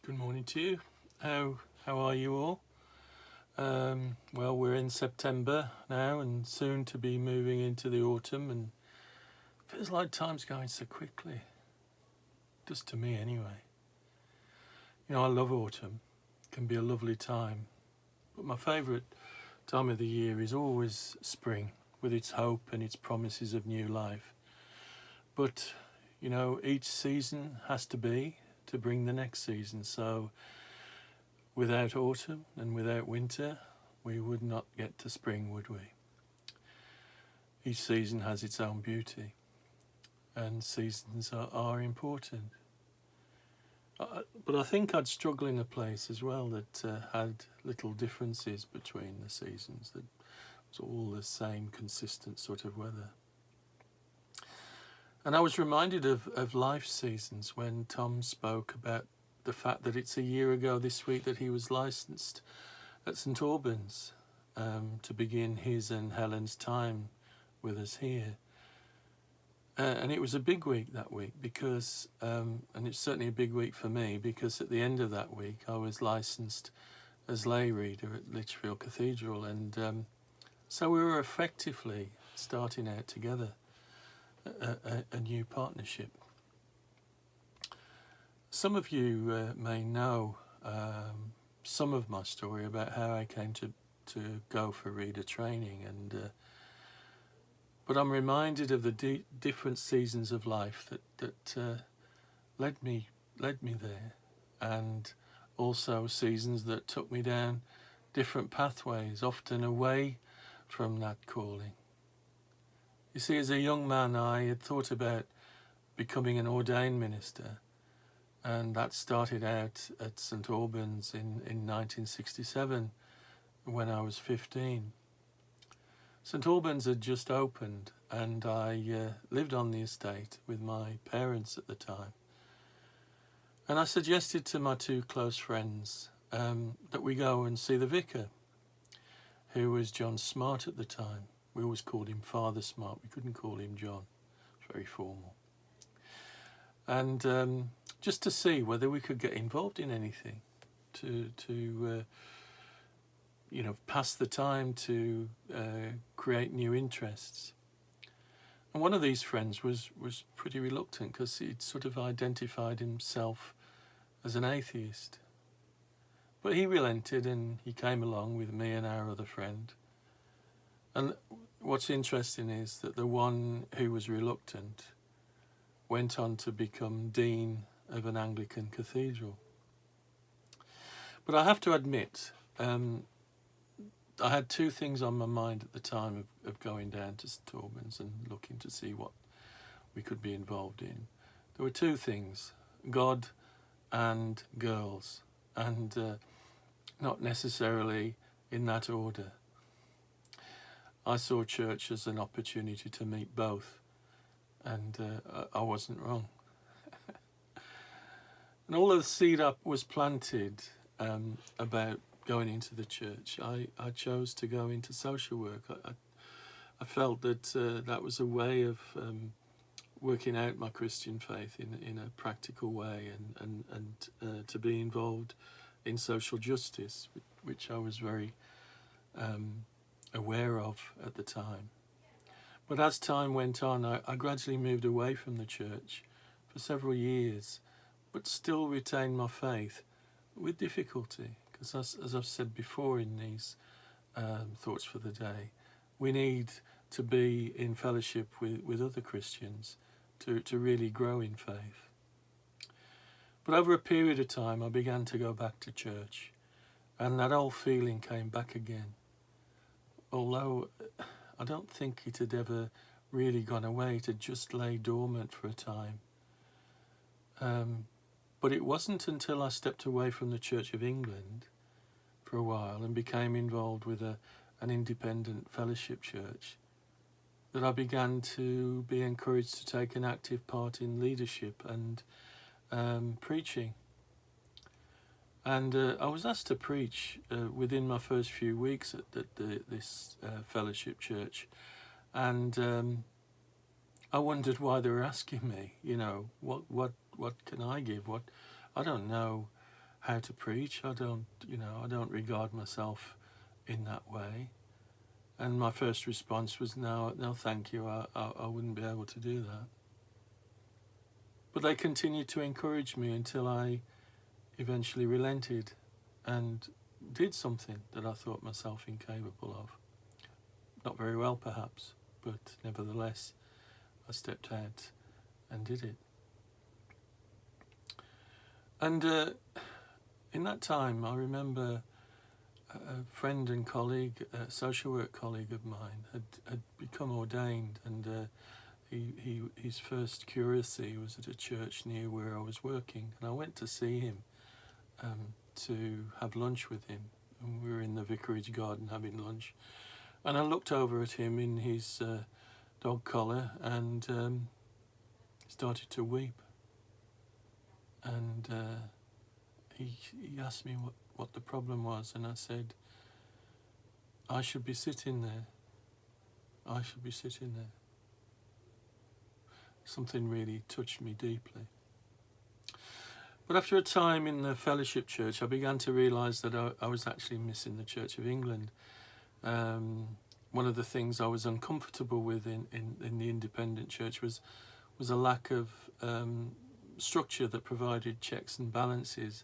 Good morning to you. How are you all? Well, we're in September now, and soon to be moving into the autumn, and it feels like time's going so quickly. Just to me, anyway. You know, I love autumn. It can be a lovely time, but my favourite time of the year is always spring, with its hope and its promises of new life. But you know, each season has to be to bring the next season. So without autumn and without winter, we would not get to spring, would we? Each season has its own beauty, and seasons are important. But I think I'd struggle in a place as well that had little differences between the seasons, that was all the same consistent sort of weather. And I was reminded of life seasons when Tom spoke about the fact that it's a year ago this week that he was licensed at St Albans to begin his and Helen's time with us here. And it was a big week that week because, and it's certainly a big week for me, because at the end of that week I was licensed as lay reader at Lichfield Cathedral, and so we were effectively starting out together a new partnership. Some of you may know some of my story about how I came to go for reader training, and but I'm reminded of the different seasons of life that led me there, and also seasons that took me down different pathways, often away from that calling. You see, as a young man, I had thought about becoming an ordained minister, and that started out at St Albans in 1967 when I was 15. St Albans had just opened, and I lived on the estate with my parents at the time. And I suggested to my two close friends that we go and see the vicar, who was John Smart at the time. We always called him Father Smart. We couldn't call him John. It's very formal. And just to see whether we could get involved in anything, to pass the time, to create new interests. And one of these friends was pretty reluctant because he'd sort of identified himself as an atheist. But he relented and he came along with me and our other friend. And what's interesting is that the one who was reluctant went on to become dean of an Anglican cathedral. But I have to admit, I had two things on my mind at the time of going down to St Albans and looking to see what we could be involved in. There were two things: God and girls, and not necessarily in that order. I saw church as an opportunity to meet both, and I wasn't wrong. And all the seed up was planted about going into the church. I chose to go into social work. I felt that that was a way of working out my Christian faith in a practical way, and to be involved in social justice, which I was very aware of at the time. But as time went on, I gradually moved away from the church for several years, but still retained my faith with difficulty, because as I've said before in these thoughts for the day, we need to be in fellowship with other Christians to really grow in faith. But over a period of time, I began to go back to church, and that old feeling came back again. Although I don't think it had ever really gone away, it had just lay dormant for a time. But it wasn't until I stepped away from the Church of England for a while and became involved with an independent fellowship church that I began to be encouraged to take an active part in leadership and preaching. And I was asked to preach within my first few weeks at this fellowship church, and I wondered why they were asking me. You know, what can I give? I don't know how to preach. I don't regard myself in that way. And my first response was, no, thank you. I wouldn't be able to do that. But they continued to encourage me until I eventually relented and did something that I thought myself incapable of. Not very well, perhaps, but nevertheless, I stepped out and did it. And in that time, I remember a friend and colleague, a social work colleague of mine, had become ordained, and his first curacy was at a church near where I was working, and I went to see him to have lunch with him, and we were in the vicarage garden having lunch, and I looked over at him in his dog collar and started to weep, and he asked me what the problem was, and I said, I should be sitting there. I should be sitting there. Something really touched me deeply. But after a time in the fellowship church, I began to realise that I was actually missing the Church of England. One of the things I was uncomfortable with in the independent church was a lack of structure that provided checks and balances.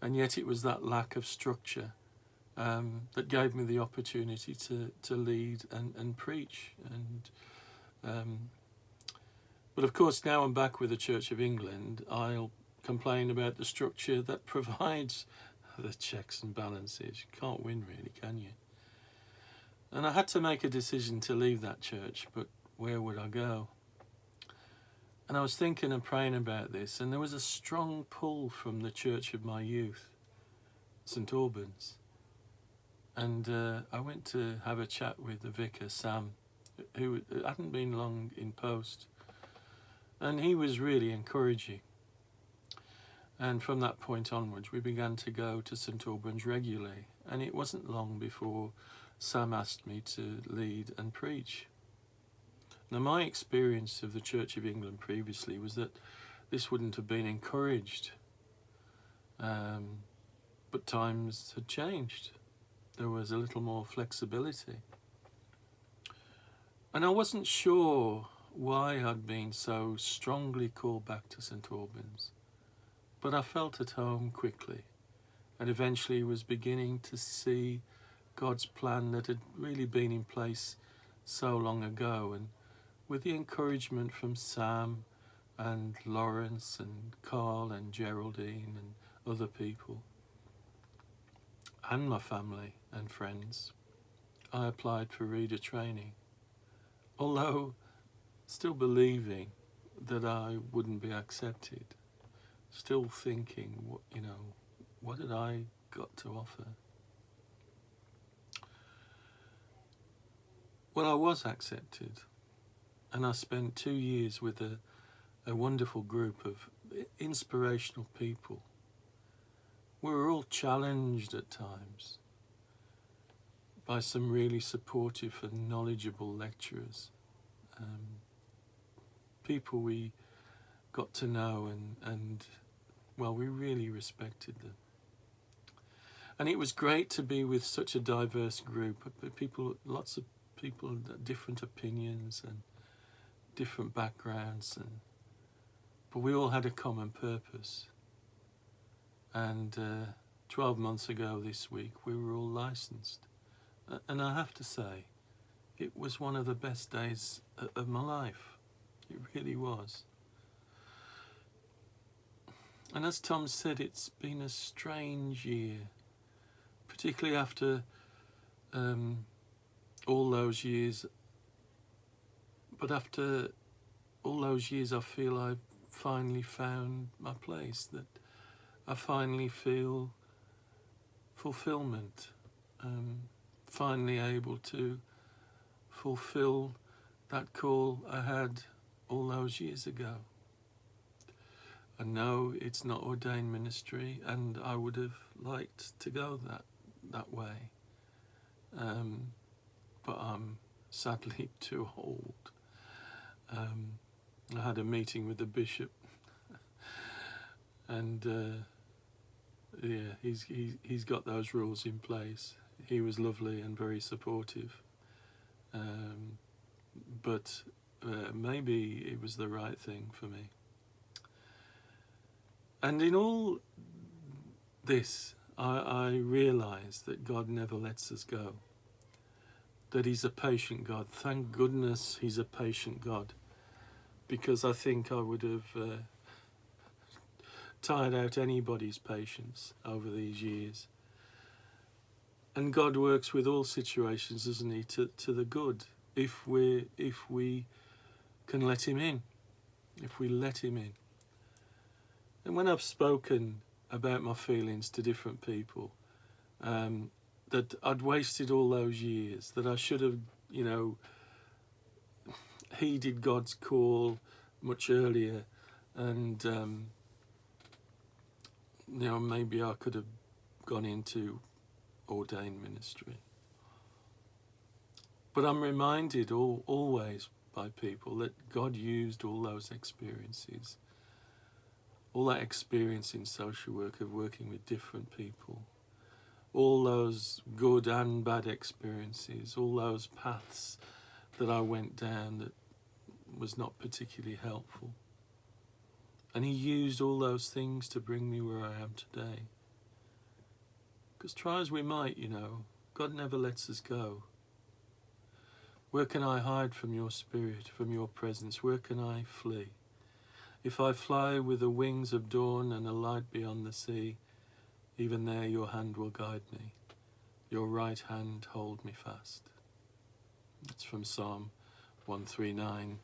And yet it was that lack of structure that gave me the opportunity to lead and preach. But of course, now I'm back with the Church of England, I'll complain about the structure that provides the checks and balances. You can't win, really, can you? And I had to make a decision to leave that church, but where would I go? And I was thinking and praying about this, and there was a strong pull from the church of my youth, St Albans. And I went to have a chat with the vicar, Sam, who hadn't been long in post. And he was really encouraging. And from that point onwards, we began to go to St Albans regularly. And it wasn't long before Sam asked me to lead and preach. Now, my experience of the Church of England previously was that this wouldn't have been encouraged. But times had changed. There was a little more flexibility. And I wasn't sure why I'd been so strongly called back to St Albans. But I felt at home quickly, and eventually was beginning to see God's plan that had really been in place so long ago. And with the encouragement from Sam and Lawrence and Carl and Geraldine and other people, and my family and friends, I applied for reader training, although still believing that I wouldn't be accepted, still thinking, what had I got to offer? Well, I was accepted, and I spent 2 years with a wonderful group of inspirational people. We were all challenged at times by some really supportive and knowledgeable lecturers. People we got to know and we really respected them. And it was great to be with such a diverse group of people, lots of people, different opinions and different backgrounds, but we all had a common purpose. And 12 months ago this week, we were all licensed. And I have to say, it was one of the best days of my life. It really was. And as Tom said, it's been a strange year, particularly after all those years. But after all those years, I feel I've finally found my place, that I finally feel fulfillment, finally able to fulfill that call I had all those years ago. I know it's not ordained ministry, and I would have liked to go that way, but I'm sadly too old. I had a meeting with the bishop, and yeah, he's got those rules in place. He was lovely and very supportive, um, but maybe it was the right thing for me. And in all this, I realise that God never lets us go, that He's a patient God. Thank goodness He's a patient God, because I think I would have tired out anybody's patience over these years. And God works with all situations, doesn't He, to the good, if we can let Him in, if we let Him in. And when I've spoken about my feelings to different people, that I'd wasted all those years, that I should have, heeded God's call much earlier, and maybe I could have gone into ordained ministry. But I'm reminded always by people that God used all those experiences, all that experience in social work of working with different people, all those good and bad experiences, all those paths that I went down that was not particularly helpful. And He used all those things to bring me where I am today. Because try as we might, God never lets us go. Where can I hide from your spirit, from your presence? Where can I flee? If I fly with the wings of dawn and a light beyond the sea, even there your hand will guide me. Your right hand hold me fast. That's from Psalm 139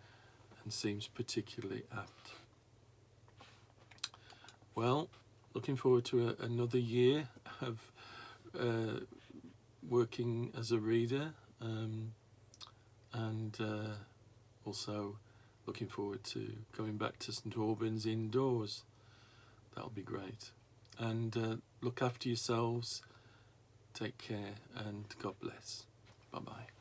and seems particularly apt. Well, looking forward to another year of working as a reader, and also looking forward to coming back to St Albans indoors. That'll be great. And look after yourselves, take care, and God bless. Bye-bye.